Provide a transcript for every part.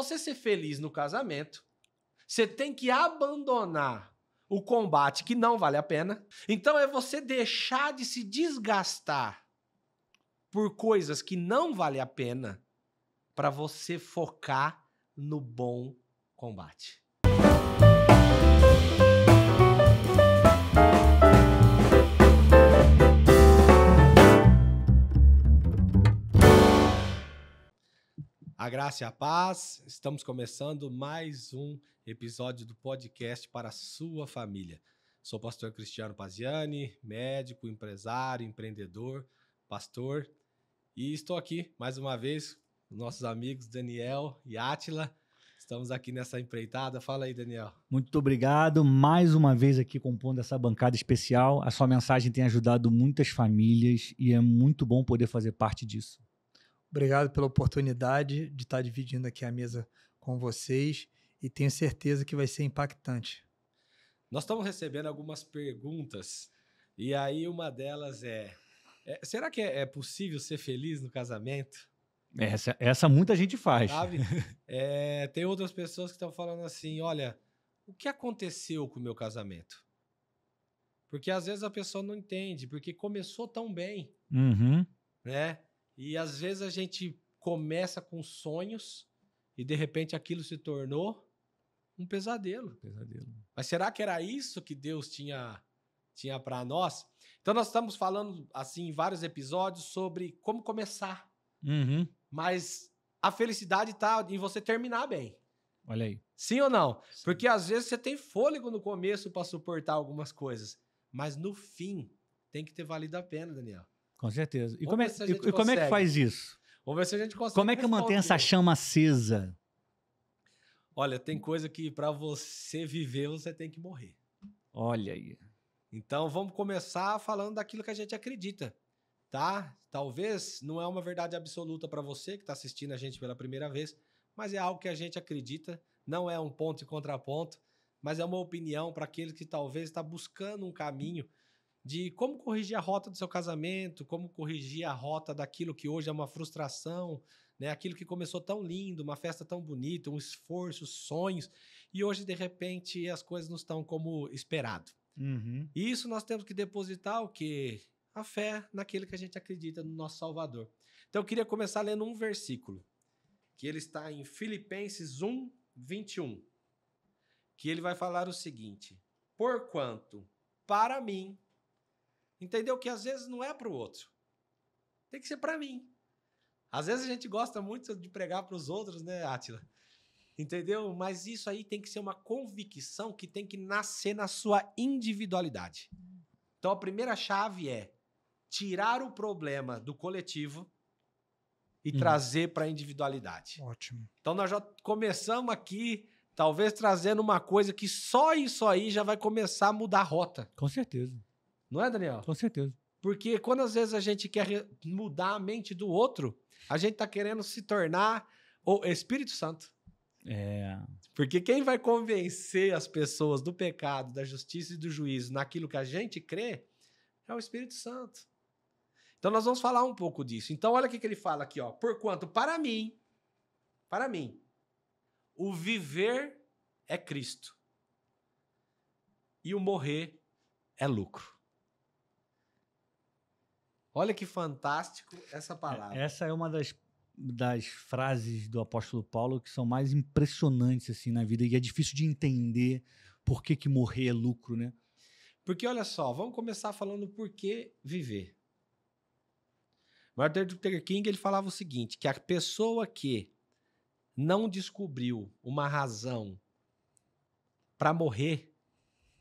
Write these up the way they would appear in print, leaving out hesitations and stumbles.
você ser feliz no casamento, você tem que abandonar o combate que não vale a pena. Então é você deixar de se desgastar por coisas que não vale a pena para você focar no bom combate. A graça e a paz, estamos começando mais um episódio do podcast para a sua família. Sou o pastor Cristiano Paziani, médico, empresário, empreendedor, pastor, e estou aqui mais uma vez com nossos amigos Daniel e Átila. Estamos aqui nessa empreitada. Fala aí, Daniel. Muito obrigado, mais uma vez aqui compondo essa bancada especial. A sua mensagem tem ajudado muitas famílias e é muito bom poder fazer parte disso. Obrigado pela oportunidade de estar dividindo aqui a mesa com vocês e tenho certeza que vai ser impactante. Nós estamos recebendo algumas perguntas e aí uma delas será que é possível ser feliz no casamento? Essa muita gente faz. Sabe? Tem outras pessoas que estão falando assim, olha, o que aconteceu com o meu casamento? Porque às vezes a pessoa não entende, porque começou tão bem, né? E às vezes a gente começa com sonhos e de repente aquilo se tornou um pesadelo. Mas será que era isso que Deus tinha para nós? Então nós estamos falando assim em vários episódios sobre como começar. Mas a felicidade está em você terminar bem. Olha aí. Sim ou não? Sim. Porque às vezes você tem fôlego no começo para suportar algumas coisas, mas no fim tem que ter valido a pena, Daniel. Com certeza. E como é que faz isso? Vamos ver se a gente consegue. Como é que mantém essa chama acesa? Olha, tem coisa que para você viver, você tem que morrer. Olha aí. Então, vamos começar falando daquilo que a gente acredita, tá? Talvez não é uma verdade absoluta para você que está assistindo a gente pela primeira vez, mas é algo que a gente acredita, não é um ponto e contraponto, mas é uma opinião para aquele que talvez está buscando um caminho de como corrigir a rota do seu casamento, como corrigir a rota daquilo que hoje é uma frustração, né? Aquilo que começou tão lindo, uma festa tão bonita, um esforço, sonhos, e hoje, de repente, as coisas não estão como esperado. E isso nós temos que depositar o quê? A fé naquilo que a gente acredita no nosso Salvador. Então, eu queria começar lendo um versículo, que ele está em Filipenses 1, 21, que ele vai falar o seguinte: porquanto, para mim, entendeu? Que às vezes não é para o outro. Tem que ser para mim. Às vezes a gente gosta muito de pregar para os outros, né, Átila? Entendeu? Mas isso aí tem que ser uma convicção que tem que nascer na sua individualidade. Então a primeira chave é tirar o problema do coletivo e trazer para a individualidade. Ótimo. Então nós já começamos aqui, talvez trazendo uma coisa que só isso aí já vai começar a mudar a rota. Com certeza. Não é, Daniel? Com certeza. Porque quando às vezes a gente quer mudar a mente do outro, a gente está querendo se tornar o Espírito Santo. Porque quem vai convencer as pessoas do pecado, da justiça e do juízo naquilo que a gente crê é o Espírito Santo. Então nós vamos falar um pouco disso. Então olha o que ele fala aqui, ó. Porquanto para mim, o viver é Cristo e o morrer é lucro. Olha que fantástico essa palavra. Essa é uma das frases do apóstolo Paulo que são mais impressionantes assim na vida e é difícil de entender por que morrer é lucro, né? Porque olha só, vamos começar falando por que viver. Martin Luther King ele falava o seguinte, que a pessoa que não descobriu uma razão para morrer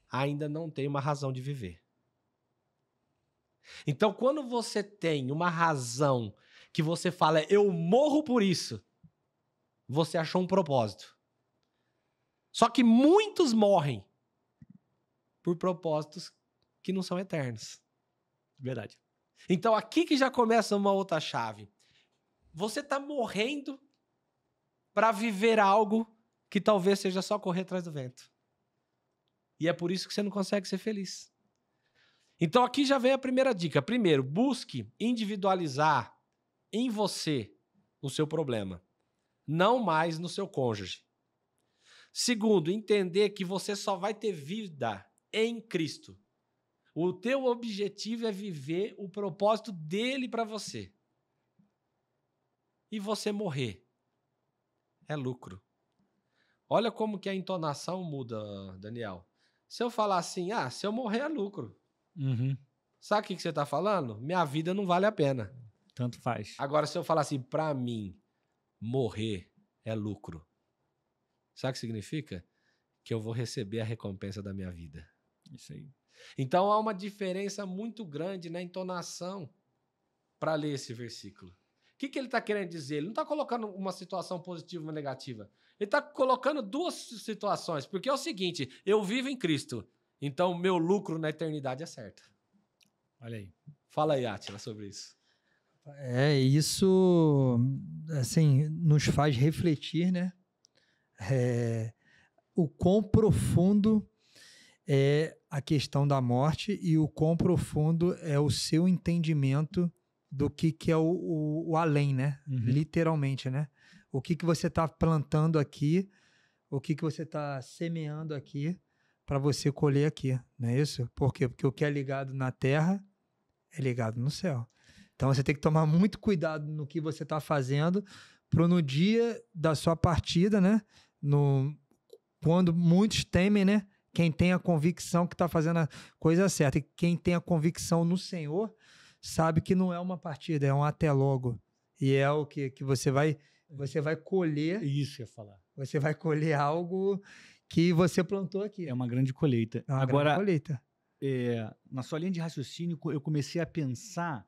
ainda não tem uma razão de viver. Então, quando você tem uma razão que você fala, eu morro por isso, você achou um propósito. Só que muitos morrem por propósitos que não são eternos. Verdade. Então, aqui que já começa uma outra chave. Você está morrendo para viver algo que talvez seja só correr atrás do vento. E é por isso que você não consegue ser feliz. Então aqui já vem a primeira dica. Primeiro, busque individualizar em você o seu problema. não mais no seu cônjuge. Segundo, entender que você só vai ter vida em Cristo. O teu objetivo é viver o propósito dele para você. E você morrer é lucro. Olha como que a entonação muda, Daniel. Se eu falar assim, se eu morrer é lucro. Uhum. Sabe o que você está falando? Minha vida não vale a pena. Tanto faz. Agora, se eu falar assim, para mim, morrer é lucro. Sabe o que significa? Que eu vou receber a recompensa da minha vida. Isso aí. Então, há uma diferença muito grande na entonação para ler esse versículo. O que ele está querendo dizer? Ele não está colocando uma situação positiva ou uma negativa. Ele está colocando duas situações. Porque é o seguinte, eu vivo em Cristo. Então, o meu lucro na eternidade é certo. Olha aí. Fala aí, Átila, sobre isso. Isso, assim, nos faz refletir, né? O quão profundo é a questão da morte e o quão profundo é o seu entendimento do que é o além, né? Uhum. Literalmente, né? O que você está plantando aqui, o que você está semeando aqui para você colher aqui, não é isso? Por quê? Porque o que é ligado na terra é ligado no céu. Então você tem que tomar muito cuidado no que você está fazendo para no dia da sua partida, né? Quando muitos temem, né? Quem tem a convicção que está fazendo a coisa certa. E quem tem a convicção no Senhor sabe que não é uma partida, é um até logo. E é o que você vai colher. Isso que eu ia falar. Você vai colher algo que você plantou aqui. É uma grande colheita. É uma Agora, grande colheita. Na sua linha de raciocínio, eu comecei a pensar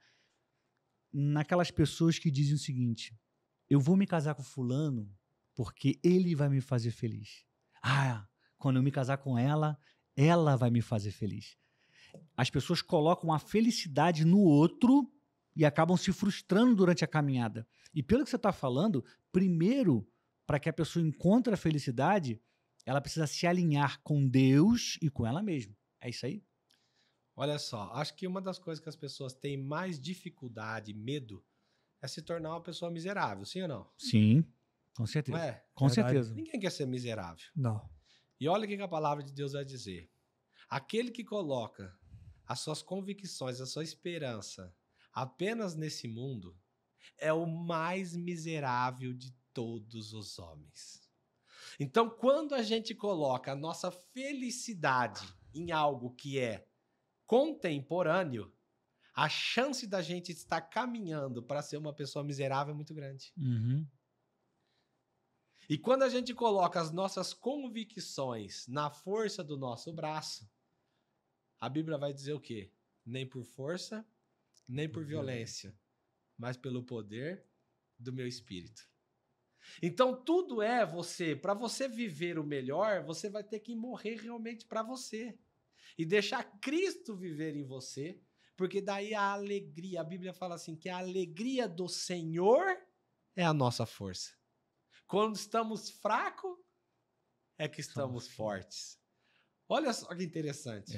naquelas pessoas que dizem o seguinte: eu vou me casar com fulano porque ele vai me fazer feliz. Quando eu me casar com ela, ela vai me fazer feliz. As pessoas colocam a felicidade no outro e acabam se frustrando durante a caminhada. E pelo que você está falando, primeiro, para que a pessoa encontre a felicidade, ela precisa se alinhar com Deus e com ela mesma. É isso aí? Olha só, acho que uma das coisas que as pessoas têm mais dificuldade, medo, é se tornar uma pessoa miserável, sim ou não? Sim, com certeza. Não é? Com Verdade. certeza. Ninguém quer ser miserável. Não. E olha o que a palavra de Deus vai dizer. Aquele que coloca as suas convicções, a sua esperança apenas nesse mundo é o mais miserável de todos os homens. Então, quando a gente coloca a nossa felicidade em algo que é contemporâneo, a chance da gente estar caminhando para ser uma pessoa miserável é muito grande. Uhum. E quando a gente coloca as nossas convicções na força do nosso braço, a Bíblia vai dizer o quê? Nem por força, nem por violência, mas pelo poder do meu espírito. Então tudo é para você viver o melhor, você vai ter que morrer realmente para você. E deixar Cristo viver em você, porque daí a alegria, a Bíblia fala assim, que a alegria do Senhor é a nossa força. Quando estamos fracos, é que estamos fortes. Olha só que interessante.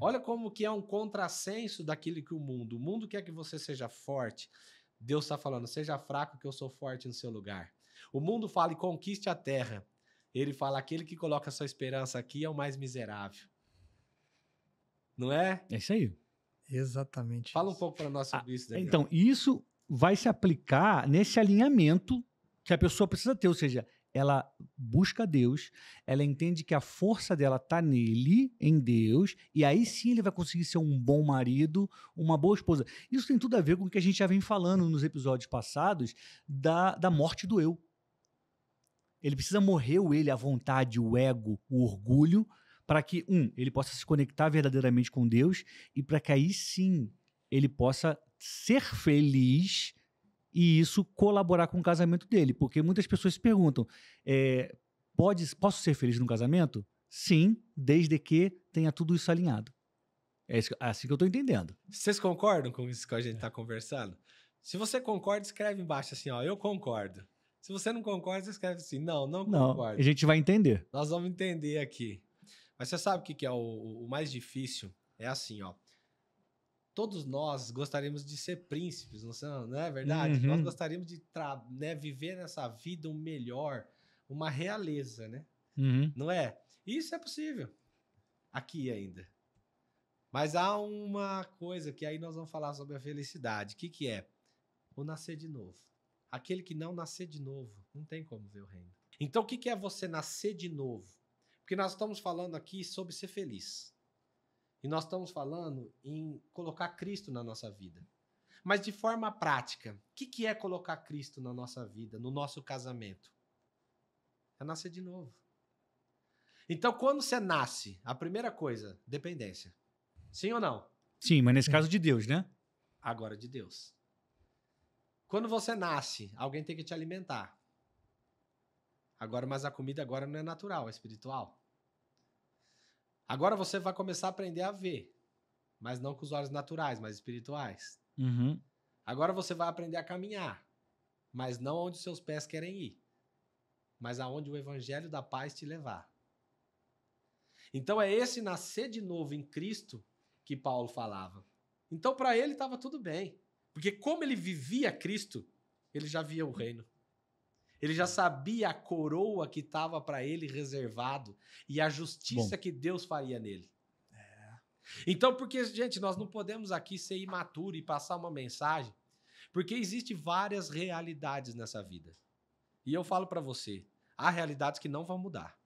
Olha como que é um contrassenso daquilo que o mundo quer que você seja forte. Deus está falando, seja fraco que eu sou forte no seu lugar. O mundo fala e conquiste a terra. Ele fala, aquele que coloca a sua esperança aqui é o mais miserável. Não é? É isso aí. Exatamente. Fala um pouco para nós sobre isso, Daniel. Então, isso vai se aplicar nesse alinhamento que a pessoa precisa ter, ou seja, ela busca Deus, ela entende que a força dela está nele, em Deus, e aí sim ele vai conseguir ser um bom marido, uma boa esposa. Isso tem tudo a ver com o que a gente já vem falando nos episódios passados da morte do eu. Ele precisa morrer o ele, a vontade, o ego, o orgulho, para que, ele possa se conectar verdadeiramente com Deus e para que aí sim ele possa ser feliz e isso colaborar com o casamento dele. Porque muitas pessoas se perguntam, posso ser feliz no casamento? Sim, desde que tenha tudo isso alinhado. É assim que eu estou entendendo. Vocês concordam com isso que a gente está conversando? Se você concorda, escreve embaixo assim, ó, eu concordo. Se você não concorda, você escreve assim, não concordo. A gente vai entender. Nós vamos entender aqui. Mas você sabe o que é o mais difícil? É assim, ó. todos nós gostaríamos de ser príncipes, não é verdade? Nós gostaríamos de viver nessa vida um melhor, uma realeza, né? Não é? Isso é possível. Aqui ainda. Mas há uma coisa que aí nós vamos falar sobre a felicidade. O que é? O nascer de novo. Aquele que não nascer de novo, não tem como ver o reino. Então, o que é você nascer de novo? Porque nós estamos falando aqui sobre ser feliz. E nós estamos falando em colocar Cristo na nossa vida. Mas de forma prática, o que é colocar Cristo na nossa vida, no nosso casamento? É nascer de novo. Então, quando você nasce, a primeira coisa, dependência. Sim ou não? Sim, mas nesse caso de Deus, né? Agora de Deus. Quando você nasce, alguém tem que te alimentar. Agora, mas a comida agora não é natural, é espiritual. Agora você vai começar a aprender a ver, mas não com os olhos naturais, mas espirituais. Agora você vai aprender a caminhar, mas não onde seus pés querem ir, mas aonde o evangelho da paz te levar. Então é esse nascer de novo em Cristo que Paulo falava. Então para ele estava tudo bem, porque como ele vivia Cristo, ele já via o reino. Ele já sabia a coroa que estava para ele reservado e a justiça que Deus faria nele. Então, porque, gente, nós não podemos aqui ser imaturo e passar uma mensagem, porque existem várias realidades nessa vida. E eu falo para você, há realidades que não vão mudar.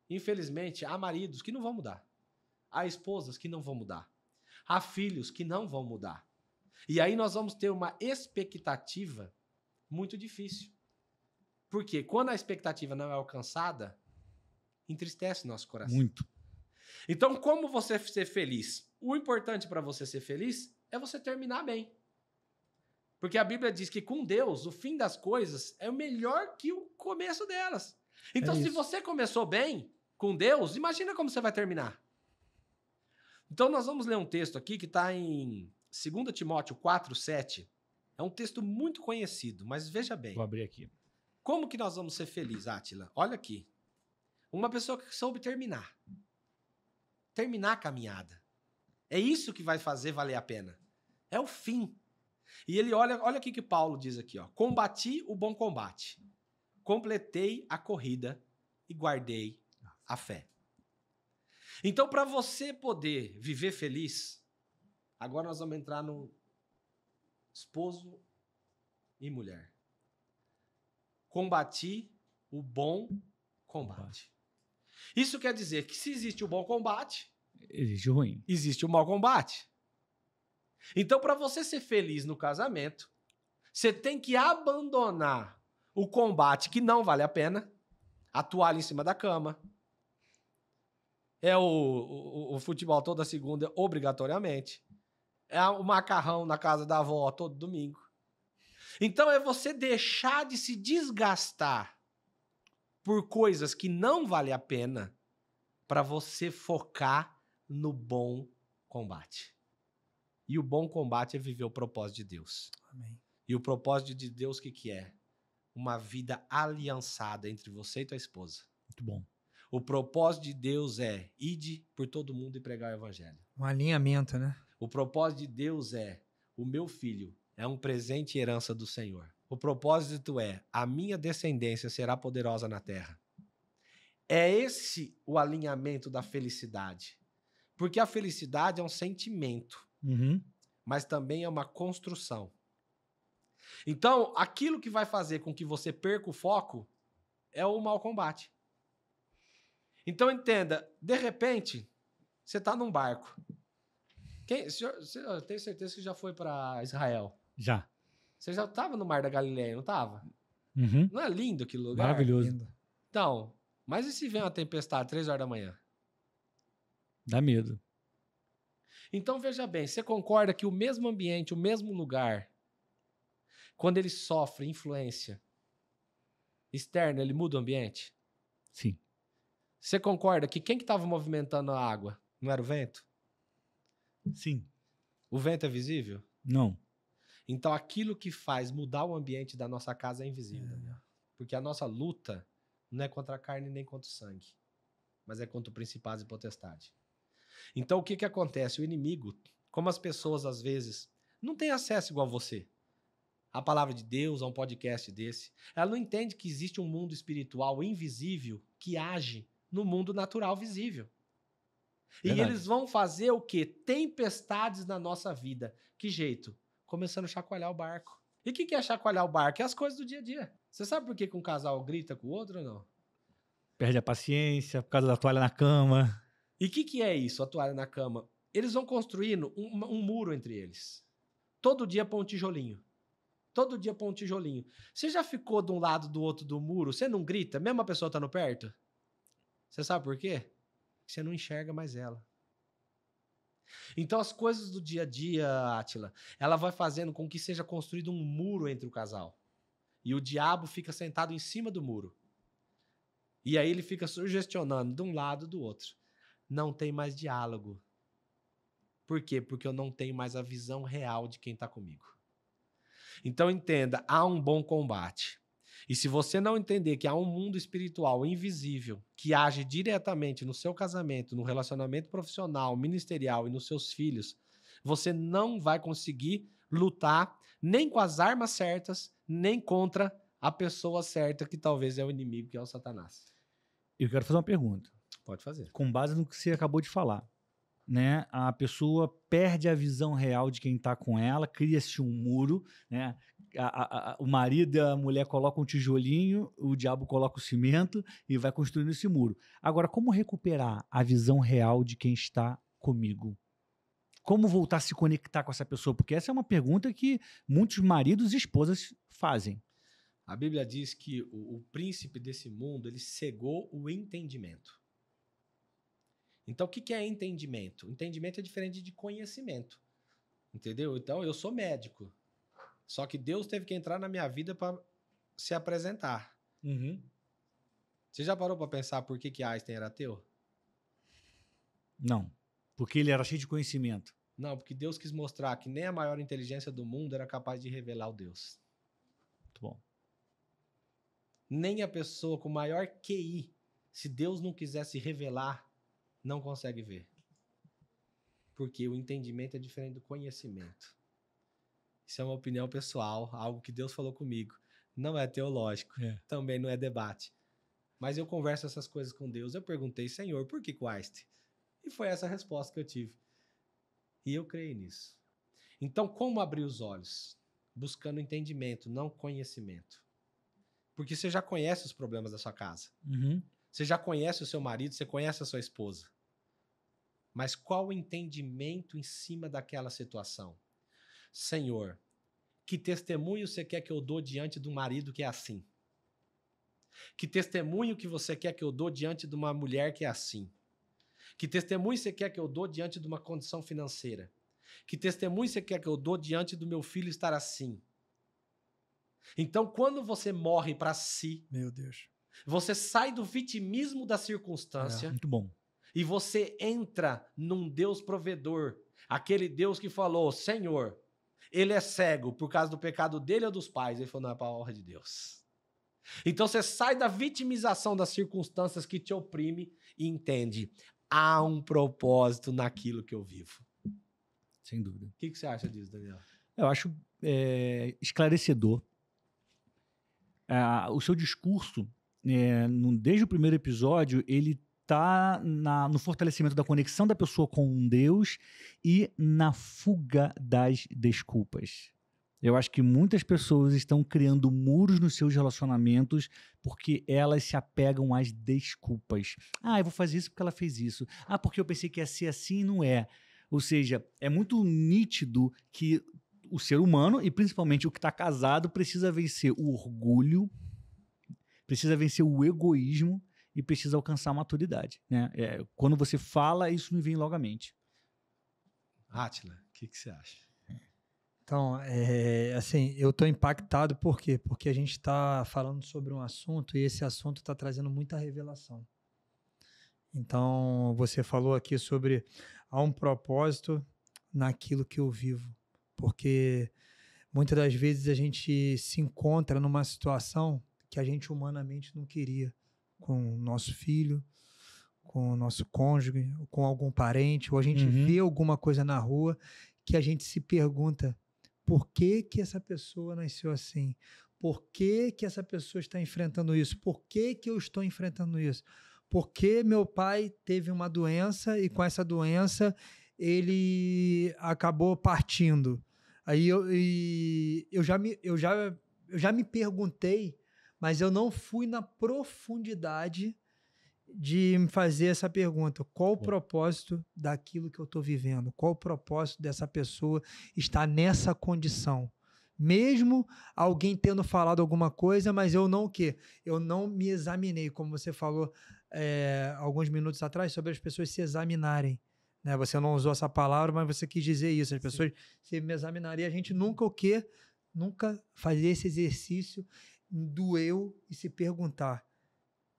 Infelizmente, há maridos que não vão mudar. Há esposas que não vão mudar. Há filhos que não vão mudar. E aí nós vamos ter uma expectativa muito difícil. Porque quando a expectativa não é alcançada, entristece nosso coração. Muito. Então, como você ser feliz? O importante para você ser feliz é você terminar bem. Porque a Bíblia diz que com Deus, o fim das coisas é melhor que o começo delas. Então, se você começou bem com Deus, imagina como você vai terminar. Então, nós vamos ler um texto aqui que está em 2 Timóteo 4:7. É um texto muito conhecido, mas veja bem. Vou abrir aqui. Como que nós vamos ser felizes, Átila? Olha aqui. Uma pessoa que soube terminar. Terminar a caminhada. É isso que vai fazer valer a pena. É o fim. E ele olha aqui que Paulo diz aqui, ó. Combati o bom combate. Completei a corrida e guardei a fé. Então, para você poder viver feliz, agora nós vamos entrar no esposo e mulher. Combati o bom combate. Isso quer dizer que se existe o bom combate, existe o ruim. Existe o mau combate. Então, para você ser feliz no casamento, você tem que abandonar o combate que não vale a pena, a toalha em cima da cama, é o futebol toda segunda obrigatoriamente, é o macarrão na casa da avó todo domingo. Então é você deixar de se desgastar por coisas que não vale a pena para você focar no bom combate. E o bom combate é viver o propósito de Deus. Amém. E o propósito de Deus, o que é? Uma vida aliançada entre você e tua esposa. Muito bom. O propósito de Deus é ide por todo mundo e pregar o evangelho. Um alinhamento, né? O propósito de Deus é o meu filho é um presente e herança do Senhor. O propósito é a minha descendência será poderosa na terra. É esse o alinhamento da felicidade. Porque a felicidade é um sentimento, mas também é uma construção. Então, aquilo que vai fazer com que você perca o foco é o mau combate. Então, entenda, de repente, você está num barco. Eu tenho certeza que já foi para Israel. Já. Você já estava no Mar da Galileia, não estava? Não é lindo aquele lugar? Maravilhoso. Lindo. Então, mas e se vem uma tempestade 3 horas da manhã? Dá medo. Então, veja bem, você concorda que o mesmo ambiente, o mesmo lugar, quando ele sofre influência externa, ele muda o ambiente? Sim. Você concorda que quem que estava movimentando a água? Não era o vento? Sim. O vento é visível? Não. Então, aquilo que faz mudar o ambiente da nossa casa é invisível, Daniel. Porque a nossa luta não é contra a carne nem contra o sangue, mas é contra o principados e potestade. Então, o que acontece? O inimigo, como as pessoas, às vezes, não têm acesso igual você à palavra de Deus, a um podcast desse. Ela não entende que existe um mundo espiritual invisível que age no mundo natural visível. Verdade. E eles vão fazer o quê? Tempestades na nossa vida. Que jeito? Começando a chacoalhar o barco. E o que é chacoalhar o barco? É as coisas do dia a dia. Você sabe por que um casal grita com o outro ou não? Perde a paciência por causa da toalha na cama. E o que é isso, a toalha na cama? Eles vão construindo um muro entre eles. Todo dia põe um tijolinho. Todo dia põe um tijolinho. Você já ficou de um lado do outro do muro? Você não grita, mesmo a pessoa estando perto? Você sabe por quê? Você não enxerga mais ela. Então as coisas do dia a dia, Átila, ela vai fazendo com que seja construído um muro entre o casal. E o diabo fica sentado em cima do muro. E aí ele fica sugestionando de um lado e do outro. Não tem mais diálogo. Por quê? Porque eu não tenho mais a visão real de quem está comigo. Então entenda, há um bom combate. E se você não entender que há um mundo espiritual invisível que age diretamente no seu casamento, no relacionamento profissional, ministerial e nos seus filhos, você não vai conseguir lutar nem com as armas certas, nem contra a pessoa certa, que talvez é o inimigo, que é o Satanás. Eu quero fazer uma pergunta. Pode fazer. Com base no que você acabou de falar. Né? A pessoa perde a visão real de quem está com ela, cria-se um muro, né? O marido e a mulher colocam um tijolinho, o diabo coloca o cimento e vai construindo esse muro. Agora, como recuperar a visão real de quem está comigo? Como voltar a se conectar com essa pessoa? Porque essa é uma pergunta que muitos maridos e esposas fazem. A Bíblia diz que o príncipe desse mundo, ele cegou o entendimento. Então, o que é entendimento? Entendimento é diferente de conhecimento, entendeu? Então, eu sou médico, só que Deus teve que entrar na minha vida para se apresentar. Uhum. Você já parou para pensar por que Einstein era ateu? Não, porque ele era cheio de conhecimento. Não, porque Deus quis mostrar que nem a maior inteligência do mundo era capaz de revelar o Deus. Muito bom. Nem a pessoa com maior QI, se Deus não quisesse revelar, não consegue ver. Porque o entendimento é diferente do conhecimento. Isso é uma opinião pessoal, algo que Deus falou comigo. Não é teológico, também não é debate. Mas eu converso essas coisas com Deus. Eu perguntei, Senhor, por que o Einstein? E foi essa a resposta que eu tive. E eu creio nisso. Então, como abrir os olhos? Buscando entendimento, não conhecimento. Porque você já conhece os problemas da sua casa. Uhum. Você já conhece o seu marido, você conhece a sua esposa. Mas qual o entendimento em cima daquela situação? Senhor, que testemunho você quer que eu dou diante de um marido que é assim? Que testemunho que você quer que eu dou diante de uma mulher que é assim? Que testemunho você quer que eu dou diante de uma condição financeira? Que testemunho você quer que eu dou diante do meu filho estar assim? Então, quando você morre para si, Meu Deus. você sai do vitimismo da circunstância Muito bom. e você entra num Deus provedor. Aquele Deus que falou, Senhor, ele é cego por causa do pecado dele ou dos pais? Ele falou, não, é para a honra de Deus. Então você sai da vitimização das circunstâncias que te oprime e entende, há um propósito naquilo que eu vivo. Sem dúvida. O que você acha disso, Daniel? Eu acho esclarecedor. O seu discurso, desde o primeiro episódio, ele está no fortalecimento da conexão da pessoa com Deus e na fuga das desculpas. Eu acho que muitas pessoas estão criando muros nos seus relacionamentos porque elas se apegam às desculpas. Ah, eu vou fazer isso porque ela fez isso. Ah, porque eu pensei que ia ser assim e não é. Ou seja, é muito nítido que o ser humano, e principalmente o que está casado, precisa vencer o orgulho, precisa vencer o egoísmo e precisa alcançar a maturidade. Né? Quando você fala, isso me vem logo à mente. Átila, o que você acha? Então, assim, eu estou impactado por quê? Porque a gente está falando sobre um assunto e esse assunto está trazendo muita revelação. Então, você falou aqui sobre há um propósito naquilo que eu vivo. Porque muitas das vezes a gente se encontra numa situação que a gente humanamente não queria, com o nosso filho, com o nosso cônjuge, com algum parente, ou a gente vê alguma coisa na rua que a gente se pergunta por que que essa pessoa nasceu assim? Por que que essa pessoa está enfrentando isso? Por que que eu estou enfrentando isso? Por que meu pai teve uma doença e com essa doença ele acabou partindo? Aí eu já me perguntei, mas eu não fui na profundidade de me fazer essa pergunta: qual o propósito daquilo que eu estou vivendo? Qual o propósito dessa pessoa estar nessa condição? Mesmo alguém tendo falado alguma coisa, mas eu não o quê? Eu não me examinei, como você falou alguns minutos atrás, sobre as pessoas se examinarem. Né? Você não usou essa palavra, mas você quis dizer isso. As pessoas se me examinarem. A gente nunca o quê? Nunca fazer esse exercício do eu e se perguntar: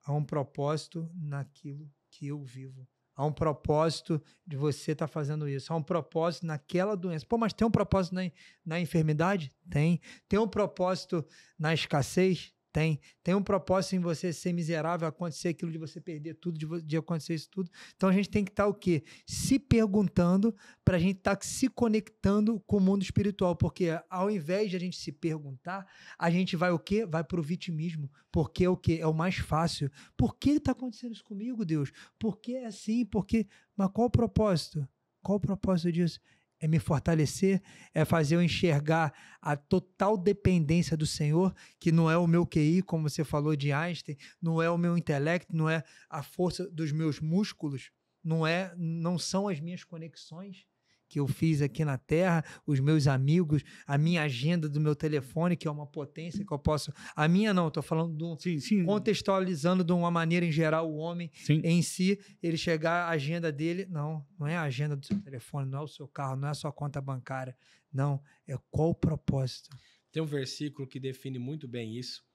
há um propósito naquilo que eu vivo. Há um propósito de você estar fazendo isso. Há um propósito naquela doença. Pô, mas tem um propósito na enfermidade? Tem. Tem um propósito na escassez? Tem. Tem um propósito em você ser miserável, acontecer aquilo de você perder tudo, de acontecer isso tudo. Então a gente tem que estar o quê? Se perguntando para a gente estar se conectando com o mundo espiritual. Porque ao invés de a gente se perguntar, a gente vai o quê? Vai para o vitimismo. Porque o quê? É o mais fácil. Por que está acontecendo isso comigo, Deus? Por que é assim? Por que... Mas qual o propósito? Qual o propósito disso? É me fortalecer, é fazer eu enxergar a total dependência do Senhor, que não é o meu QI, como você falou de Einstein, não é o meu intelecto, não é a força dos meus músculos, não são as minhas conexões que eu fiz aqui na Terra, os meus amigos, a minha agenda do meu telefone, que é uma potência que eu posso... A minha não, estou falando contextualizando de uma maneira em geral o homem em si, ele chegar, a agenda dele, não é a agenda do seu telefone, não é o seu carro, não é a sua conta bancária, não, é qual o propósito. Tem um versículo que define muito bem isso,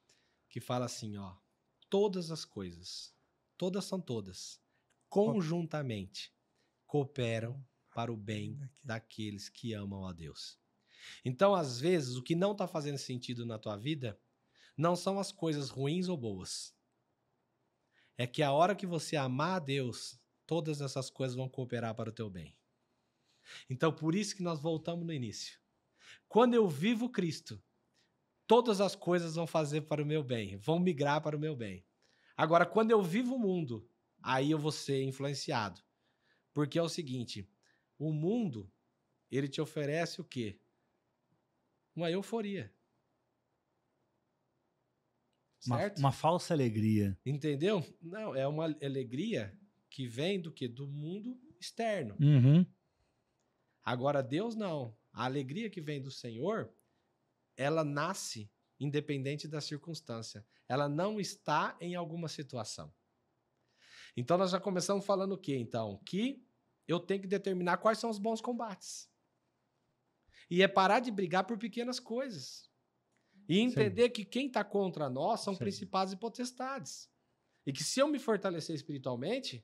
que fala assim, ó: todas as coisas, todas são todas, conjuntamente cooperam para o bem daqueles que amam a Deus. Então, às vezes, o que não está fazendo sentido na tua vida não são as coisas ruins ou boas. É que a hora que você amar a Deus, todas essas coisas vão cooperar para o teu bem. Então, por isso que nós voltamos no início. Quando eu vivo Cristo, todas as coisas vão fazer para o meu bem, vão migrar para o meu bem. Agora, quando eu vivo o mundo, aí eu vou ser influenciado. Porque é o seguinte... O mundo, ele te oferece o quê? Uma euforia. Certo? Uma falsa alegria. Entendeu? Não, é uma alegria que vem do quê? Do mundo externo. Uhum. Agora, Deus não. A alegria que vem do Senhor, ela nasce independente da circunstância. Ela não está em alguma situação. Então, nós já começamos falando o quê, então? Que eu tenho que determinar quais são os bons combates. E é parar de brigar por pequenas coisas. E entender que quem está contra nós são principados e potestades. E que se eu me fortalecer espiritualmente,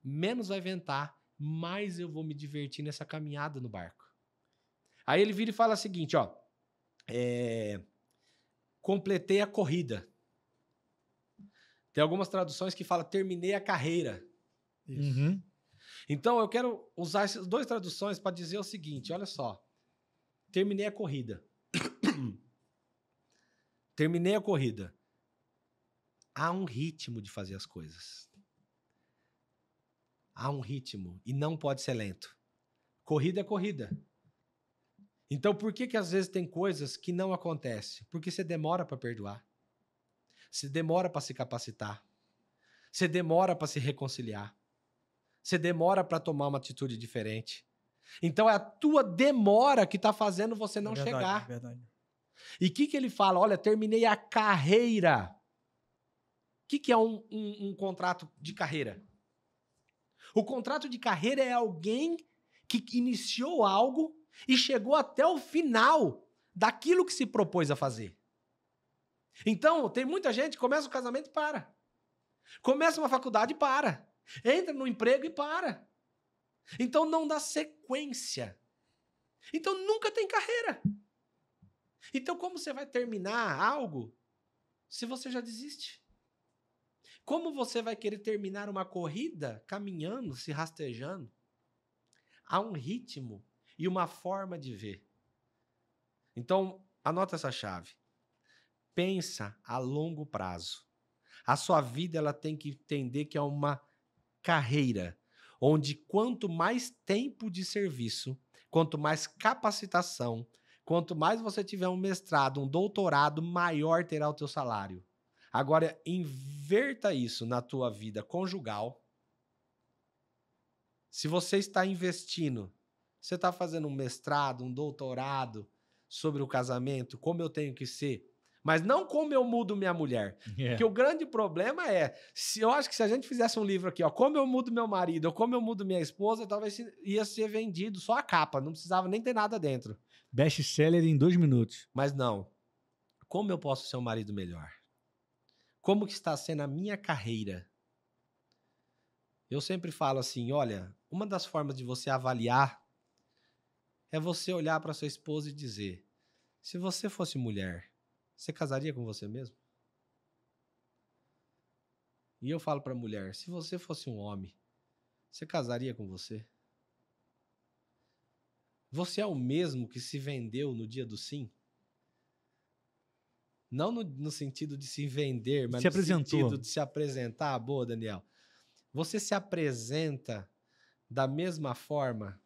menos vai ventar, mais eu vou me divertir nessa caminhada no barco. Aí ele vira e fala o seguinte, ó. Completei a corrida. Tem algumas traduções que falam terminei a carreira. Isso. Uhum. Então, eu quero usar essas duas traduções para dizer o seguinte, olha só. Terminei a corrida. Terminei a corrida. Há um ritmo de fazer as coisas. Há um ritmo e não pode ser lento. Corrida é corrida. Então, por que às vezes tem coisas que não acontecem? Porque você demora para perdoar. Você demora para se capacitar. Você demora para se reconciliar. Você demora para tomar uma atitude diferente. Então é a tua demora que está fazendo você não chegar. É verdade. E o que ele fala? Olha, terminei a carreira. O que é um contrato de carreira? O contrato de carreira é alguém que iniciou algo e chegou até o final daquilo que se propôs a fazer. Então, tem muita gente que começa o casamento e para. Começa uma faculdade e para. Entra no emprego e para. Então não dá sequência. Então nunca tem carreira. Então como você vai terminar algo se você já desiste? Como você vai querer terminar uma corrida caminhando, se rastejando? Há um ritmo e uma forma de ver. Então, anota essa chave. Pensa a longo prazo. A sua vida ela tem que entender que é uma carreira, onde quanto mais tempo de serviço, quanto mais capacitação, quanto mais você tiver um mestrado, um doutorado, maior terá o teu salário. Agora, inverta isso na tua vida conjugal. Se você está investindo, você está fazendo um mestrado, um doutorado sobre o casamento, como eu tenho que ser, mas não como eu mudo minha mulher. Porque o grande problema é, eu acho que se a gente fizesse um livro aqui, ó, como eu mudo meu marido, ou como eu mudo minha esposa, talvez ia ser vendido só a capa, não precisava nem ter nada dentro. Best-seller em 2 minutos. Mas não. Como eu posso ser um marido melhor? Como que está sendo a minha carreira? Eu sempre falo assim, olha, uma das formas de você avaliar é você olhar para sua esposa e dizer, se você fosse mulher, você casaria com você mesmo? E eu falo para a mulher, se você fosse um homem, você casaria com você? Você é o mesmo que se vendeu no dia do sim? Não no sentido de se vender, mas Se no apresentou. sentido de se apresentar. Boa, Daniel. Você se apresenta da mesma forma?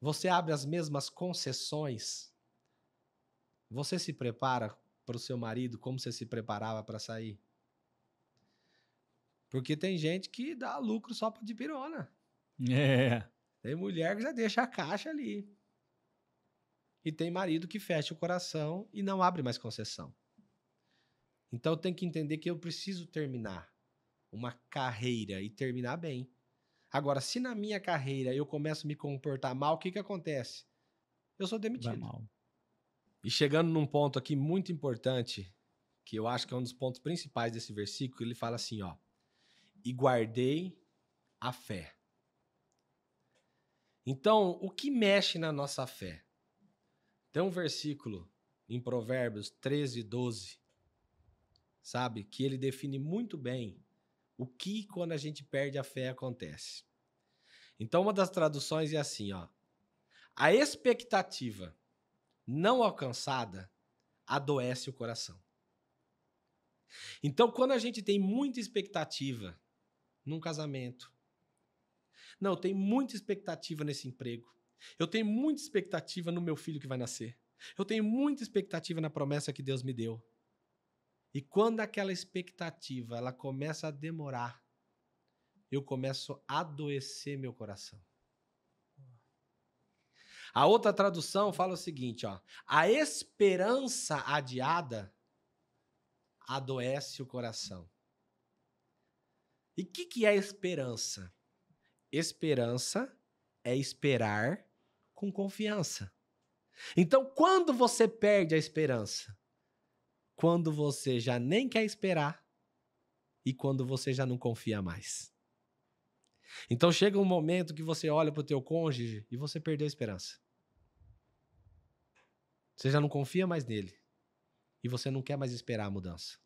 Você abre as mesmas concessões? Você se prepara para o seu marido como você se preparava para sair? Porque tem gente que dá lucro só de pirona. É. Tem mulher que já deixa a caixa ali. E tem marido que fecha o coração e não abre mais concessão. Então tem que entender que eu preciso terminar uma carreira e terminar bem. Agora, se na minha carreira eu começo a me comportar mal, o que acontece? Eu sou Vai demitido. mal. E chegando num ponto aqui muito importante, que eu acho que é um dos pontos principais desse versículo, ele fala assim, ó, e guardei a fé. Então, o que mexe na nossa fé? Tem um versículo em Provérbios 13, 12, sabe? Que ele define muito bem o que quando a gente perde a fé acontece. Então, uma das traduções é assim, ó. A expectativa não alcançada adoece o coração. Então, quando a gente tem muita expectativa num casamento, não, eu tenho muita expectativa nesse emprego, eu tenho muita expectativa no meu filho que vai nascer, eu tenho muita expectativa na promessa que Deus me deu. E quando aquela expectativa ela começa a demorar, eu começo a adoecer meu coração. A outra tradução fala o seguinte, ó, a esperança adiada adoece o coração. E o que é esperança? Esperança é esperar com confiança. Então, quando você perde a esperança? Quando você já nem quer esperar e quando você já não confia mais. Então, chega um momento que você olha para o teu cônjuge e você perdeu a esperança. Você já não confia mais nele e você não quer mais esperar a mudança.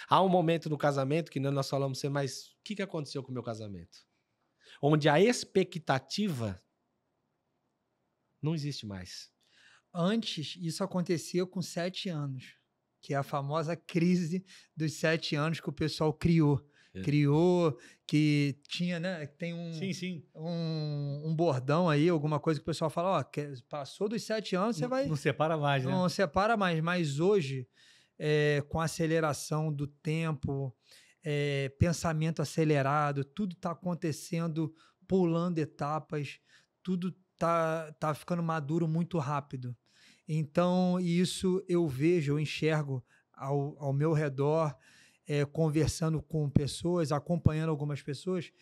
Há um momento no casamento que nós falamos assim, mas o que aconteceu com o meu casamento? Onde a expectativa não existe mais. Antes, isso acontecia com 7 anos, que é a famosa crise dos 7 anos que o pessoal criou. É. Criou, que tinha, né? Tem Sim. um bordão aí, alguma coisa que o pessoal fala, ó, passou dos 7 anos, você vai... Não separa mais, né? Não separa mais, mas hoje, com a aceleração do tempo, pensamento acelerado, tudo está acontecendo, pulando etapas, tudo tá ficando maduro muito rápido. Então, isso eu vejo, eu enxergo ao meu redor, conversando com pessoas, acompanhando algumas pessoas,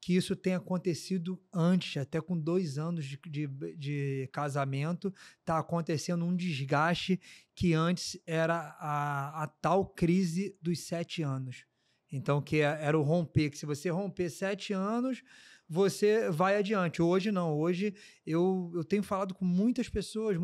que isso tem acontecido antes, até com 2 anos de casamento, está acontecendo um desgaste que antes era a tal crise dos 7 anos. Então, que era o romper, que se você romper 7 anos, você vai adiante. Hoje não, hoje eu tenho falado com muitas pessoas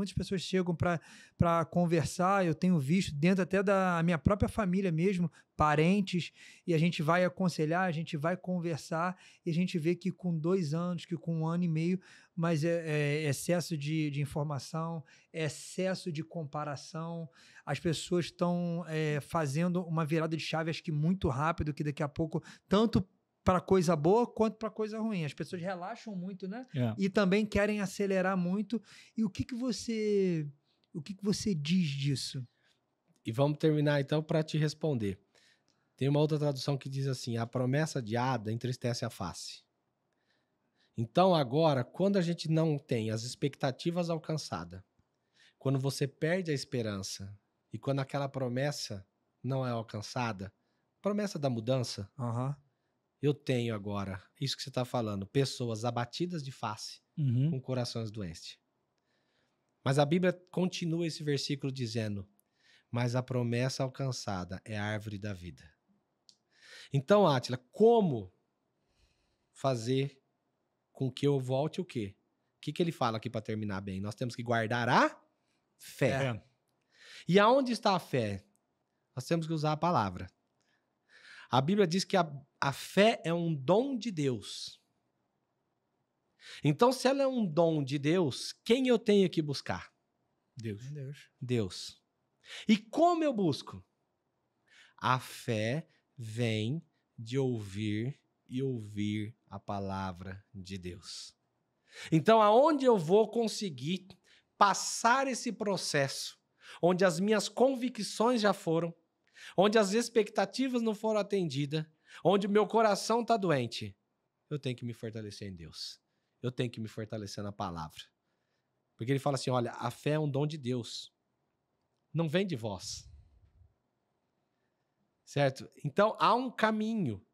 chegam para conversar, eu tenho visto dentro até da minha própria família mesmo, parentes, e a gente vai aconselhar, a gente vai conversar, e a gente vê que com 2 anos, que com 1 ano e meio, mas é excesso de informação, excesso de comparação, as pessoas estão fazendo uma virada de chave, acho que muito rápido, que daqui a pouco, tanto para coisa boa quanto para coisa ruim. As pessoas relaxam muito, né? E também querem acelerar muito. E o que você diz disso? E vamos terminar então para te responder. Tem uma outra tradução que diz assim: a promessa adiada entristece a face. Então agora, quando a gente não tem as expectativas alcançadas, quando você perde a esperança e quando aquela promessa não é alcançada, promessa da mudança, eu tenho agora, isso que você está falando, pessoas abatidas de face, com corações doentes. Mas a Bíblia continua esse versículo dizendo: mas a promessa alcançada é a árvore da vida. Então, Átila, como fazer com que eu volte o quê? O que ele fala aqui para terminar bem? Nós temos que guardar a fé. E aonde está a fé? Nós temos que usar a palavra. A Bíblia diz que a fé é um dom de Deus. Então, se ela é um dom de Deus, quem eu tenho que buscar? Deus. E como eu busco? A fé vem de ouvir e ouvir a palavra de Deus. Então, aonde eu vou conseguir passar esse processo, onde as minhas convicções já foram, onde as expectativas não foram atendidas, onde o meu coração está doente, eu tenho que me fortalecer em Deus. Eu tenho que me fortalecer na palavra. Porque ele fala assim, olha, a fé é um dom de Deus. Não vem de vós. Certo? Então, há um caminho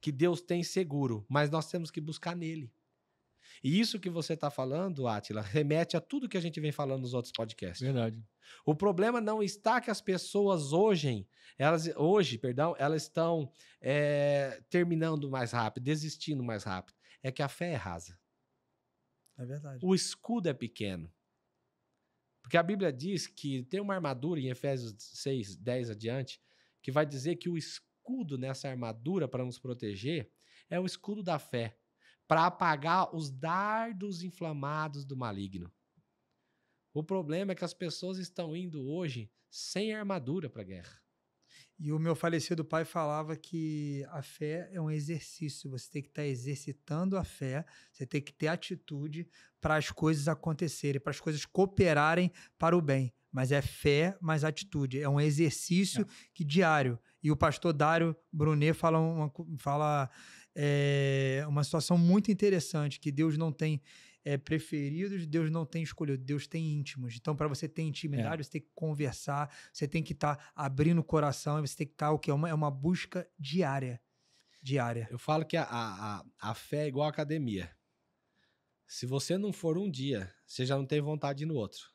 que Deus tem seguro, mas nós temos que buscar nele. E isso que você está falando, Átila, remete a tudo que a gente vem falando nos outros podcasts. Verdade. O problema não está que as pessoas hoje estão terminando mais rápido, desistindo mais rápido. É que a fé é rasa. É verdade. O escudo é pequeno. Porque a Bíblia diz que tem uma armadura em Efésios 6, 10 adiante, que vai dizer que o escudo nessa armadura para nos proteger é o escudo da fé, para apagar os dardos inflamados do maligno. O problema é que as pessoas estão indo hoje sem armadura para a guerra. E o meu falecido pai falava que a fé é um exercício, você tem que estar exercitando a fé, você tem que ter atitude para as coisas acontecerem, para as coisas cooperarem para o bem. Mas é fé mais atitude, é um exercício diário. E o pastor Dário Brunet fala uma situação muito interessante, que Deus não tem preferidos, Deus não tem escolhido, Deus tem íntimos. Então, para você ter intimidade, você tem que conversar, você tem que estar abrindo o coração, você tem que estar é uma busca diária. Eu falo que a fé é igual à academia. Se você não for um dia, você já não tem vontade de ir no outro.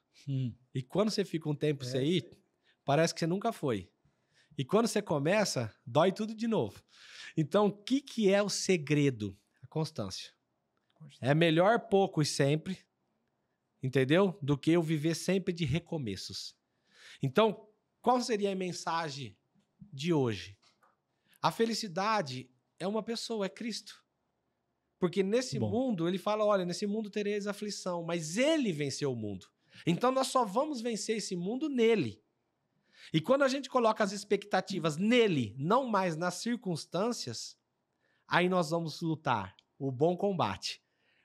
E quando você fica um tempo sem ir, parece que você nunca foi. E quando você começa, dói tudo de novo. Então, o que é o segredo? A constância. É melhor pouco e sempre, entendeu? Do que eu viver sempre de recomeços. Então, qual seria a mensagem de hoje? A felicidade é uma pessoa, é Cristo. Porque nesse mundo, ele fala, olha, nesse mundo tereis aflição, mas ele venceu o mundo. Então, nós só vamos vencer esse mundo nele. E quando a gente coloca as expectativas nele, não mais nas circunstâncias, aí nós vamos lutar o bom combate.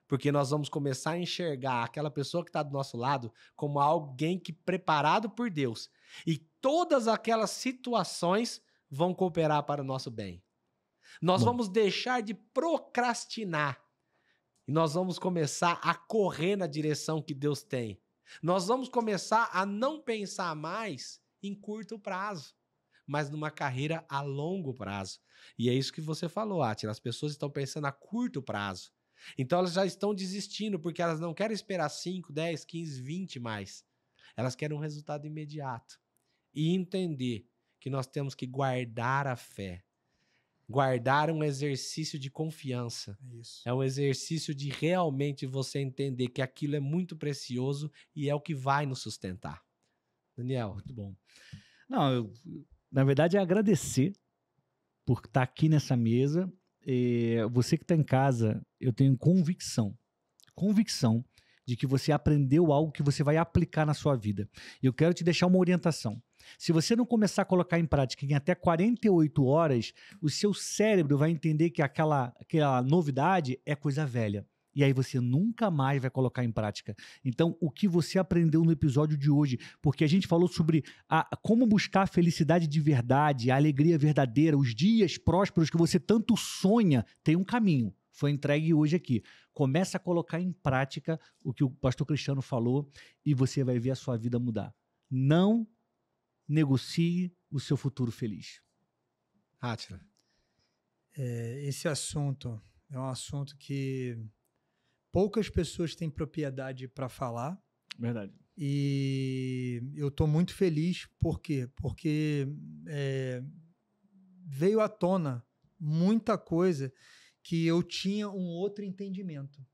Porque nós vamos começar a enxergar aquela pessoa que está do nosso lado como alguém que preparado por Deus. E todas aquelas situações vão cooperar para o nosso bem. Nós vamos deixar de procrastinar. E nós vamos começar a correr na direção que Deus tem. Nós vamos começar a não pensar mais em curto prazo, mas numa carreira a longo prazo. E é isso que você falou, Átila. As pessoas estão pensando a curto prazo. Então elas já estão desistindo porque elas não querem esperar 5, 10, 15, 20 mais. Elas querem um resultado imediato. E entender que nós temos que guardar a fé. Guardar um exercício de confiança. Isso. É um exercício de realmente você entender que aquilo é muito precioso e é o que vai nos sustentar. Daniel. Muito bom. Não, na verdade, é agradecer por estar aqui nessa mesa. Você que está em casa, eu tenho convicção de que você aprendeu algo que você vai aplicar na sua vida. E eu quero te deixar uma orientação. Se você não começar a colocar em prática em até 48 horas, o seu cérebro vai entender que aquela novidade é coisa velha. E aí você nunca mais vai colocar em prática. Então, o que você aprendeu no episódio de hoje, porque a gente falou sobre como buscar a felicidade de verdade, a alegria verdadeira, os dias prósperos que você tanto sonha, tem um caminho. Foi entregue hoje aqui. Começa a colocar em prática o que o pastor Cristiano falou e você vai ver a sua vida mudar. Não negocie o seu futuro feliz. Átila. Esse assunto é um assunto que poucas pessoas têm propriedade para falar. Verdade. E eu estou muito feliz. Por quê? Porque veio à tona muita coisa que eu tinha um outro entendimento.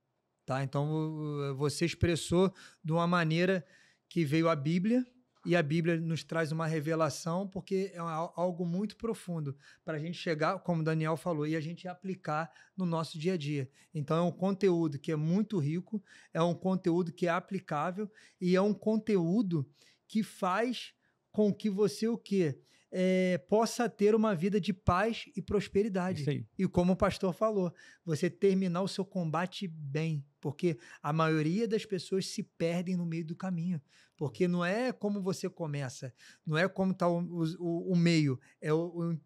Tá? Então, você expressou de uma maneira que veio a Bíblia, e a Bíblia nos traz uma revelação, porque é algo muito profundo para a gente chegar, como o Daniel falou, e a gente aplicar no nosso dia a dia. Então, é um conteúdo que é muito rico, é um conteúdo que é aplicável e é um conteúdo que faz com que você o quê? Possa ter uma vida de paz e prosperidade. Isso aí. E como o pastor falou, você terminar o seu combate bem, porque a maioria das pessoas se perdem no meio do caminho, porque não é como você começa, não é como está o meio,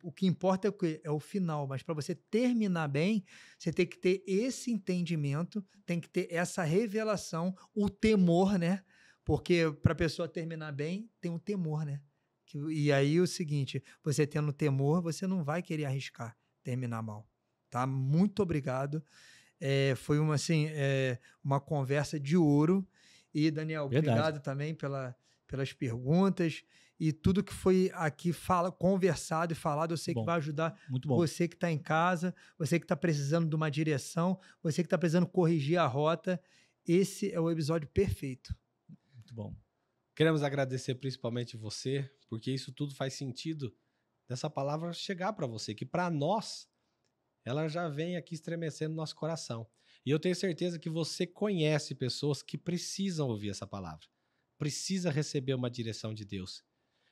o que importa é o final, mas para você terminar bem, você tem que ter esse entendimento, tem que ter essa revelação, o temor, né? Porque para a pessoa terminar bem, tem o temor, né? E aí o seguinte, você tendo temor, você não vai querer arriscar terminar mal, tá? Muito obrigado. Foi uma conversa de ouro. E, Daniel, obrigado também pelas perguntas e tudo que foi aqui conversado e falado. Eu sei que vai ajudar você que está em casa, você que está precisando de uma direção, você que está precisando corrigir a rota. Esse é o episódio perfeito. Muito bom. Queremos agradecer principalmente você, porque isso tudo faz sentido dessa palavra chegar para você, que para nós, ela já vem aqui estremecendo no nosso coração. E eu tenho certeza que você conhece pessoas que precisam ouvir essa palavra, precisa receber uma direção de Deus.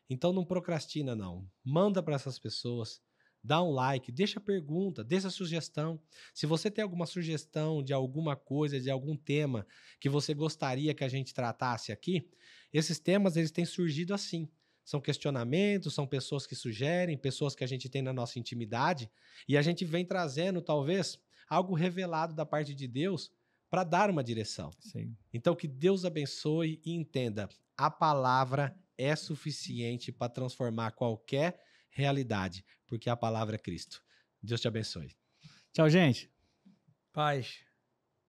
Então não procrastina não, manda para essas pessoas, dá um like, deixa pergunta, deixa sugestão. Se você tem alguma sugestão de alguma coisa, de algum tema que você gostaria que a gente tratasse aqui, esses temas eles têm surgido assim. São questionamentos, são pessoas que sugerem, pessoas que a gente tem na nossa intimidade, e a gente vem trazendo, talvez, algo revelado da parte de Deus para dar uma direção. Sim. Então, que Deus abençoe e entenda, a palavra é suficiente para transformar qualquer realidade, porque a palavra é Cristo. Deus te abençoe. Tchau, gente. Paz.